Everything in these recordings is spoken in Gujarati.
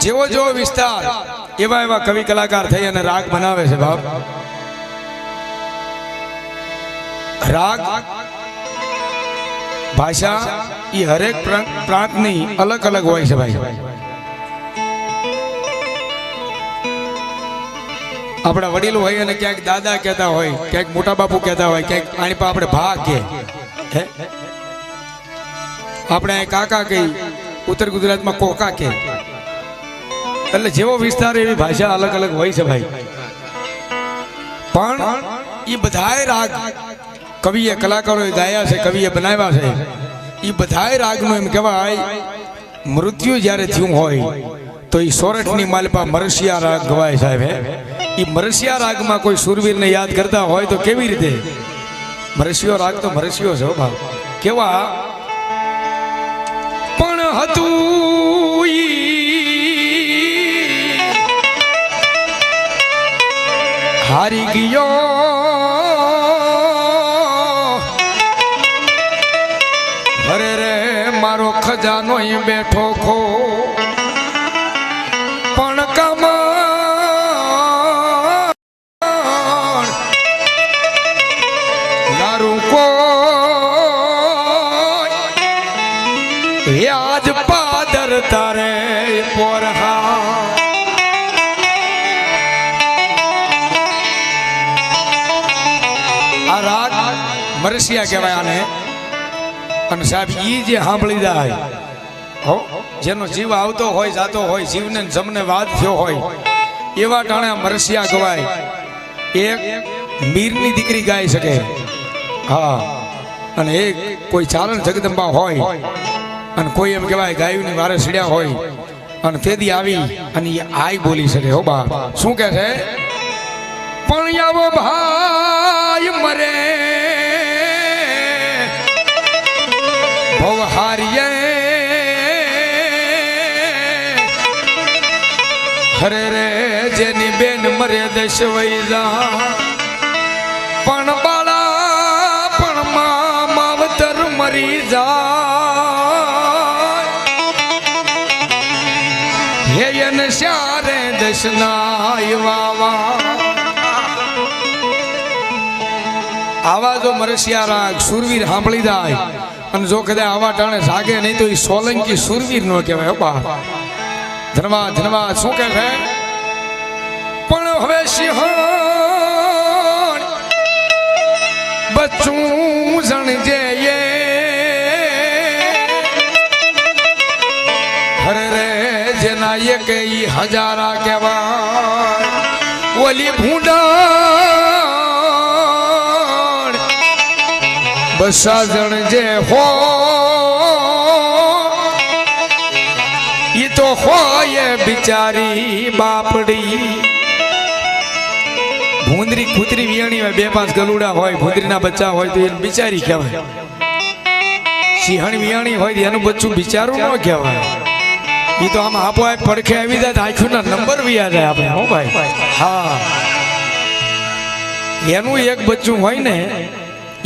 જેવો જેવો વિસ્તાર એવા એવા કવિ કલાકાર થઈ અને રાગ બનાવે છે બાપ. રાગ ભાષા એ હરેક પ્રાંતની અલગ અલગ હોય છે ભાઈ. આપણા વડીલો હોય અને ક્યાંક દાદા કહેતા હોય, ક્યાંક મોટા બાપુ કહેતા હોય, ક્યાંક આની પર આપણે ભા કે આપણે કાકા કહી, ઉત્તર ગુજરાતમાં કોકા કે. એટલે જેવો વિસ્તાર એવી ભાષા અલગ અલગ હોય છે ભાઈ. પણ એ બધાય રાગ કવિએ કલાકારોએ ગાયા છે, કવિએ બનાવ્યા છે. એ બધાય રાગનું એમ કહેવાય મૃત્યુ જ્યારે થયું હોય તો એ સોરઠની માલપા મરસિયા રાગ ગવાય સાહેબ. એ મરસિયા રાગમાં કોઈ સુરવીરને યાદ કરતા હોય તો કેવી રીતે? મરસિયો રાગ તો મરસિયો છે ભાવ. કેવા પણ હતું હારી ગયો અરે રે મારો ખજાનો બેઠો ખો પણ કમણ દારૂ કો આજ પાદર તારે પોરહા. આ રાગ મરસિયા કહેવાય આને. અને સાહેબ ઈ જે સાંભળી જાય હો, જેનો જીવ આવતો હોય જાતો હોય, જીવને જમને વાદ થયો હોય એવા ટાણે મરસિયા ગવાય. એક મીરની દીકરી ગાઈ શકે, હા, અને એક કોઈ ચારણ જગદંબા હોય અને કોઈ એમ કહેવાય ગાયુની વારે સીડ્યા હોય અને તેદી આવી અને એ આઈ બોલી શકે. હો બા શું કહે છે? પણ આવો ભાઈ મરે હારીએ હરે રે જેની બેન મરે દશ વૈજા પણ બાળા પણ માવતર મરી જાય હેયન શ્યારે દશનાય વાવા. આવા જો મરસિયા રાગ સુરવીર સાંભળી જાય અને જો કદાચ આવા ટાણે જાગે નહીં તો એ સોલંકી સુરવીર નો કહેવાય. બા ધન્યવાદ ધન્યવાદ. શું કે છે? પણ હવે સિંહણ બચ્ચું જણજે હરે રે જેના એક ઈ હજારા કહેવાય. ઓલી ભૂંડા બસા જણ જે હો ઈ તો હોય બિચારી બાપડી. ભૂંદરી કૂતરી વિયાણી હોય, 2-5 ગલુડા હોય, ભૂંદરીના બચ્ચા હોય તો એને બિચારી કહેવાય. સિંહણ વિયાણી હોય એનું બચ્ચું બિચારું ન કહેવાય. ઈ તો આમ આપોઆપ પડખે આવી જાય, આંખોના નંબર વિયા જાય આપણે. હો ભાઈ, હા, એનું એક બચ્ચું હોય ને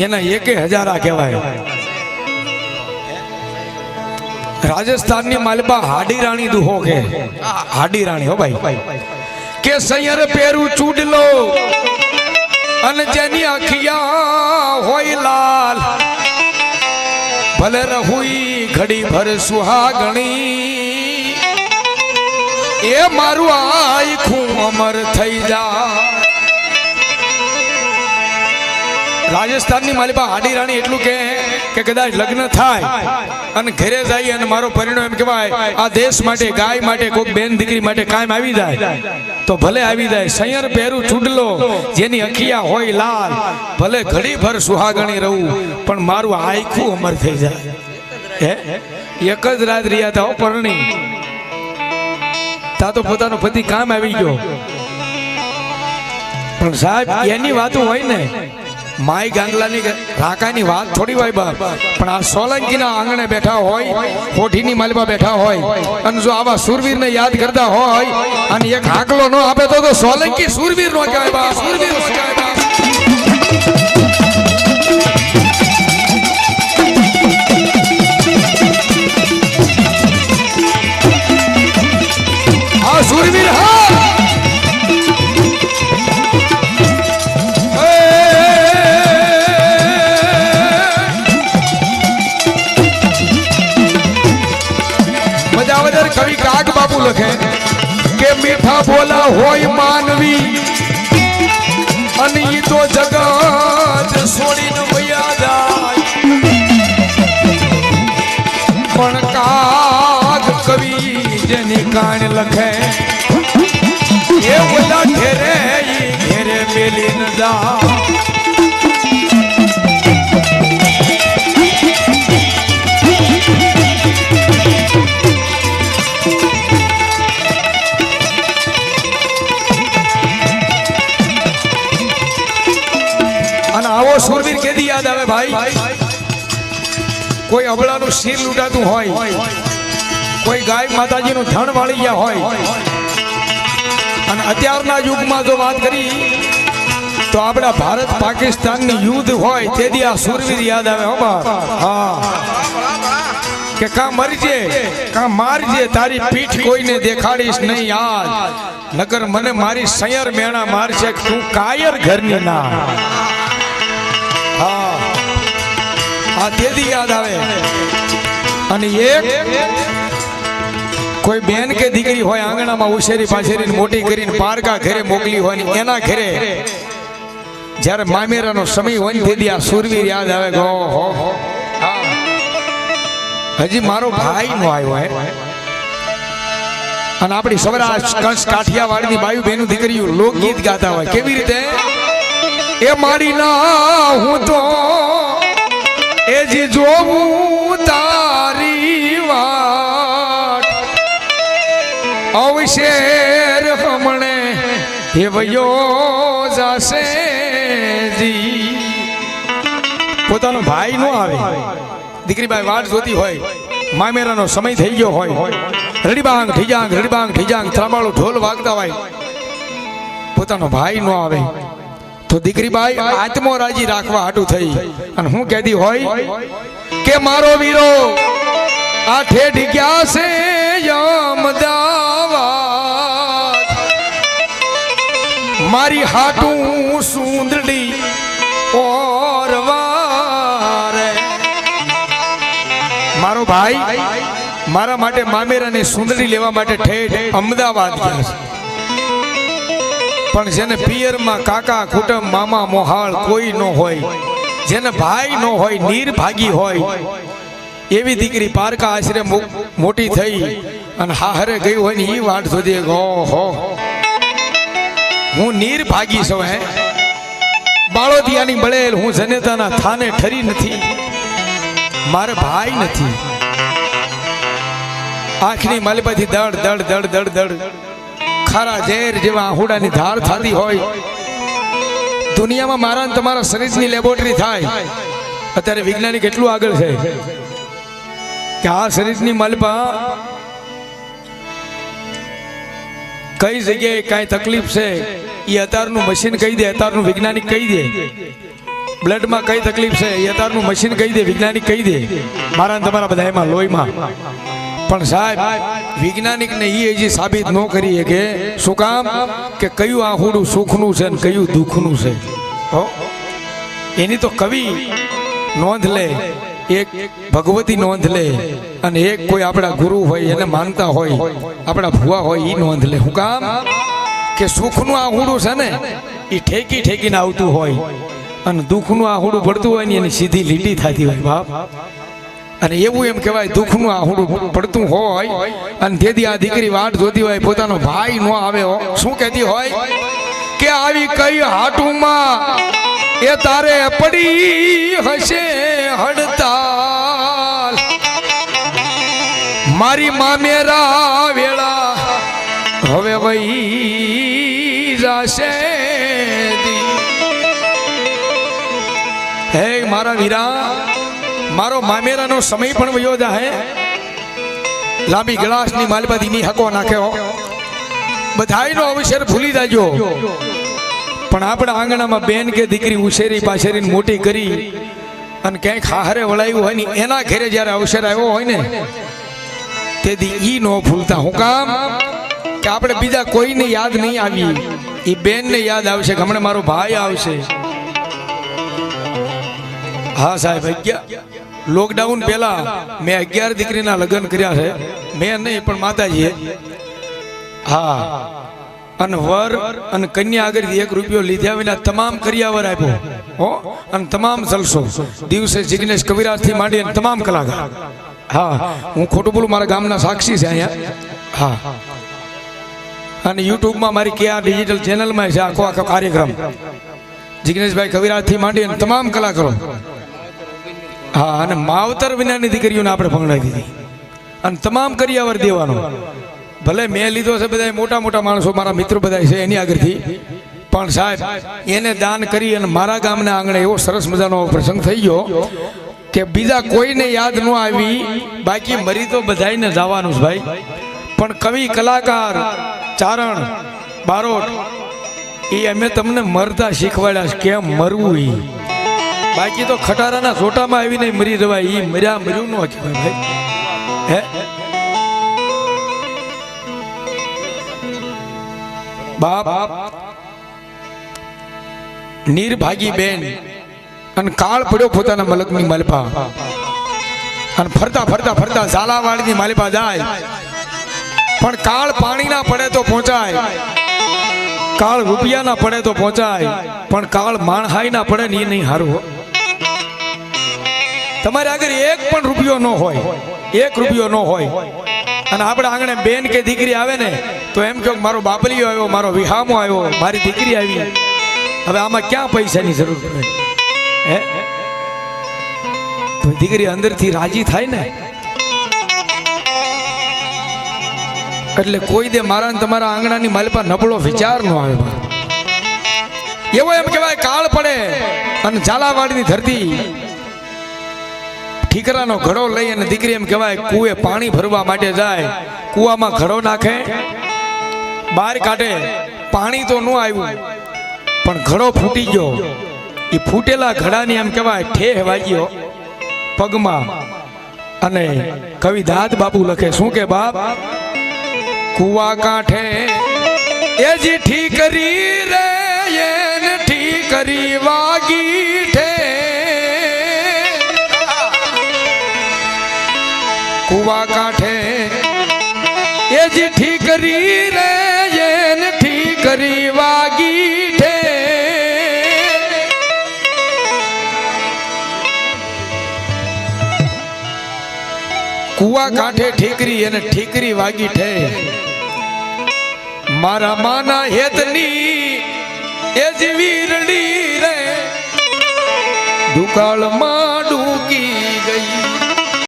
એના 1000 કહેવાય. રાજસ્થાનની માલપા હાડી રાણી દુહો કે હાડી રાણી. હો ભાઈ કે સૈયર પેરું ચૂડલો અને જેની અખિયા હોય લાલ ભલે રહુઈ ઘડી ભર સુહાગણી એ મારું આખું અમર થઈ જા. રાજસ્થાનની માલિપા હાડી રાણી એટલું કે કદાચ લગ્ન થાય અને ઘરે જાય અને મારો પરિણય એમ કહેવાય આ દેશ માટે, ગાય માટે, કોઈ બેન દીકરી માટે કાયમ આવી જાય તો ભલે આવી જાય. સૈયર પહેરું ચૂડલો જેની અખિયા હોય લાલ ભલે ઘડી ભર સુહાગણી રહું પણ મારું આખું અમર થઈ જાય. હે એક જ રાત રહ્યા હતા પરણી તા તો પોતાનો પતિ કામ આવી ગયો. પણ સાહેબ એની વાતો હોય ને, માય ગાંગલાની રાકાની વાત થોડી હોય બાપ. પણ આ સોલંકીના આંગણે બેઠા હોય, કોઠીની માલપા બેઠા હોય અને જો આવા સુરવીરને યાદ કરતા હોય અને એક હાકલો ન આપે તો સોલંકી સુરવીર નો કહેવાય બાપ. સુરવીર નો કહેવાય બાપ. વિસાવદર કવિ કાગ બાપુ લખે કે મીઠા બોલા હોય માનવી અને ઈ તો જગત છોડીને વયા જાય પણ કાગ કવિ જેની કાણ લખે એ બોલા ઘેરે ઘેરે મેલી ન જા આવો સુરવીર કેદી યાદ આવે ભાઈ કોઈ અબળાનું શીર લૂંટાતું હોય કોઈ ગાય માતાજીનું ધણ વાળી ગયા હોય અને અત્યારના યુગમાં જો વાત કરી તો આપણા ભારત પાકિસ્તાનની યુદ્ધ હોય તેથી આ સુરવીર યાદ આવે હા કે કા મરજે કા મારજે તારી પીઠ કોઈને દેખાડીશ નહીં યાદ નકર મને મારી સયર મેણા મારશે તું કાયર ઘરની ના આ તેદી યાદ આવે અને એક કોઈ બેન કે દીકરી હોય આંગણામાં ઉછેરી પાછેરીને મોટી કરીને પારકા ઘરે મોકલી હોય ને એના ઘરે જ્યારે મામેરાનો સમય હોય ને તેદી આ સુરવીર યાદ આવે કે ઓહો હજી મારો ભાઈ નો આવ્યો હે અને આપણી સૌરાષ્ટ્ર કંસ કાઠિયાવાડની બાયુ બેનું દીકરીઓ લોકગીત ગાતા હોય કેવી રીતે એ મારી ના હું તો એ જી જોવું તારી વાટ અવશેર હમણે એ વયો જાશે જી પોતાનો ભાઈ નો આવે દીકરી ભાઈ વાટ જોતી હોય મામેરાનો સમય થઈ ગયો હોય રડીબાંગ ઠીજાંગ ત્રાબાળો ઢોલ વાગતા હોય પોતાનો ભાઈ નો આવે તો દીકરી બાઈ આત્મો રાજી રાખવા હાટું થઈ અને હું કહેતી હોય કે મારો વીરો આ ઠેઠ ગયા છે અમદાવાદ મારી હાટું સુંદડી ઓરવારે મારો ભાઈ મારા માટે મામેરાની સુંદડી લેવા માટે ઠેઠ અમદાવાદ ગયા છે પણ જેને પિયરમાં કાકા કુટુંબ મામા મોહાળ કોઈ ન હોય જેને ભાઈ ન હોય નિર્ભાગી હોય એવી દીકરી પારકા આશરે મોટી થઈ અને હાહરે ગઈ હોય ને એ વાટ સુધી ઓહો હું નિર્ભાગી છું હે બાળોદિયાની બળેલ હું જનેતાના થાને ઠરી નથી મારે ભાઈ નથી આંખની માલિપાથી દડ દડ દડ દડ દડ ખારા ઝેર જેવા આહુડાની ધાર થતી હોય દુનિયામાં મારા અને તમારા શરીરની લેબોરેટરી થાય અત્યારે વૈજ્ઞાનિક એટલું આગળ છે કે આ શરીરની માલિપા કઈ જગ્યાએ કાંઈ તકલીફ છે એ અત્યારનું મશીન કહી દે અત્યારનું વૈજ્ઞાનિક કહી દે બ્લડમાં કઈ તકલીફ છે એ અત્યારનું મશીન કહી દે વૈજ્ઞાનિક કહી દે મારા અને તમારા બધા એમાં લોહીમાં પણ સાહેબ વૈજ્ઞાનિક ને એ હજી સાબિત ન કરી શકે શું કામ કે કયું આહુડું સુખનું છે ને કયું દુઃખનું છે એની તો કવિ નોંધ લે એક ભગવતી નોંધ લે અને એક કોઈ આપણા ગુરુ હોય એને માનતા હોય આપણા ભુવા હોય એ નોંધ લે શું કામ કે સુખનું આહુડું છે ને એ ઠેકી ઠેકીને આવતું હોય અને દુઃખનું આહુડું પડતું હોય ને એની સીધી લીટી થતી હોય બાપ અને એવું એમ કહેવાય દુઃખનું આહુડું પડતું હોય અને તેથી આ દીકરી વાટ જોતી હોય પોતાનો ભાઈ ન આવે શું કહેતી હોય કે આવી કઈ હાટુમાં એ તારે પડી હશે હડતાલ મારી મામેરા વેળા હવે વહી જાશે હે મારા વીરા મારો મામેરાનો સમય પણ વયો જાય લાંબી ગ્લાસની માલબાદી ની હકો નાખ્યો બધાયનો અવસર ભૂલી જાજો પણ આપણા આંગણામાં બેન કે દીકરી ઉછેરી પાછેરીને મોટી કરી અને ક્યાંક હારે વળાયું હોય ને એના ઘરે જ્યારે અવસર આવ્યો હોય ને તેથી ઈ ન ભૂલતા હું કામ કે આપણે બીજા કોઈને યાદ નહીં આવી એ બેનને યાદ આવશે કે હમણાં મારો ભાઈ આવશે હા સાહેબ લોકડાઉન પહેલા મેં 11 દીકરીના લગ્ન કર્યા છે. મેં નહીં પણ માતાજીએ. હા, અને વર અને કન્યા આગળથી 1 રૂપિયો લીધા વિના તમામ કરિયાવર આપ્યો હો. અને તમામ જલસો દિવસે જિગ્નેશ કવિરાજથી માંડી અને તમામ કલાકાર. હા, હું ખોટું બોલું, મારા ગામના સાક્ષી છે અહીંયા. હા, અને યુટ્યુબમાં મારી કે આ ડિજિટલ ચેનલમાં છે આખો કાર્યક્રમ. જિગ્નેશભાઈ કવિરાજથી માંડી અને તમામ કલાકારો. હા, અને માવતર વિનાની દીકરીઓને આપણે ભણાવી દીધી અને તમામ કરિયાવર દેવાનો. ભલે મેં લીધો છે બધા મોટા મોટા માણસો, મારા મિત્રો બધા છે એની આગળથી, પણ સાહેબ એને દાન કરી અને મારા ગામના આંગણે એવો સરસ મજાનો પ્રસંગ થઈ ગયો કે બીજા કોઈને યાદ ન આવી. બાકી મરી તો બધાને જવાનું છે ભાઈ, પણ કવિ કલાકાર ચારણ બારોટ એ અમે તમને મરતા શીખવાડ્યા કેમ મરવું. એ બાકી તો ખટારાના છોટામાં આવીને મરી જવાય. એ મર્યું ન કહેવાય ભાઈ. હે બાપ નિર્ભાગી બેન અને કાળ પડ્યો પોતાના મલકની માલપા અને ફરતા ફરતા ફરતા ઝાલાવાડની માલપા જાય. પણ કાળ પાણીના પડે તો પહોંચાય, કાળ રૂપિયાના પડે તો પહોંચાય, પણ કાળ માણહાઈના પડે ને એ નહીં હારું. તમારે આગળ 1 પણ રૂપિયો ન હોય, 1 રૂપિયો ન હોય, અને આપણે આંગણે બેન કે દીકરી આવે ને તો એમ કહો મારો બાપલીઓ આવ્યો, મારો વિહામો આવ્યો, મારી દીકરી આવી. હવે આમાં ક્યાં પૈસાની જરૂર પડે? હે, તો દીકરી અંદરથી રાજી થાય ને. એટલે કોઈ દે મારા ને તમારા આંગણાની માલપા નબળો વિચાર ન આવે. એવો એમ કહેવાય કાળ પડે અને ઝાલાવાડની ધરતી ઠીકરાનો ઘડો લઈ અને દીકરી એમ કહેવાય કુએ પાણી ભરવા માટે જાય. કુવામાં ઘડો નાખે, બહાર કાઢે, પાણી તો ન આવ્યું પણ ઘડો ફૂટી ગયો. એ ફૂટેલા ઘડાની એમ કહેવાય ઠેહ વાગ્યો પગમાં. અને કવિ દાદ બાપુ લખે શું કે બાપ, કુવા કાંઠે એ જી ઠીકરી રે એને ઠીકરી વાગી ઠે. કુવા કાંઠે એ જી ઠીકરી રે એને ઠીકરી વાગી ઠે. કુવા કાંઠે ઠીકરી અને ઠીકરી વાગી ઠે. મારા માના હેતની એ જ વીરડી રે દુકાળમાં ડૂકી ગઈ.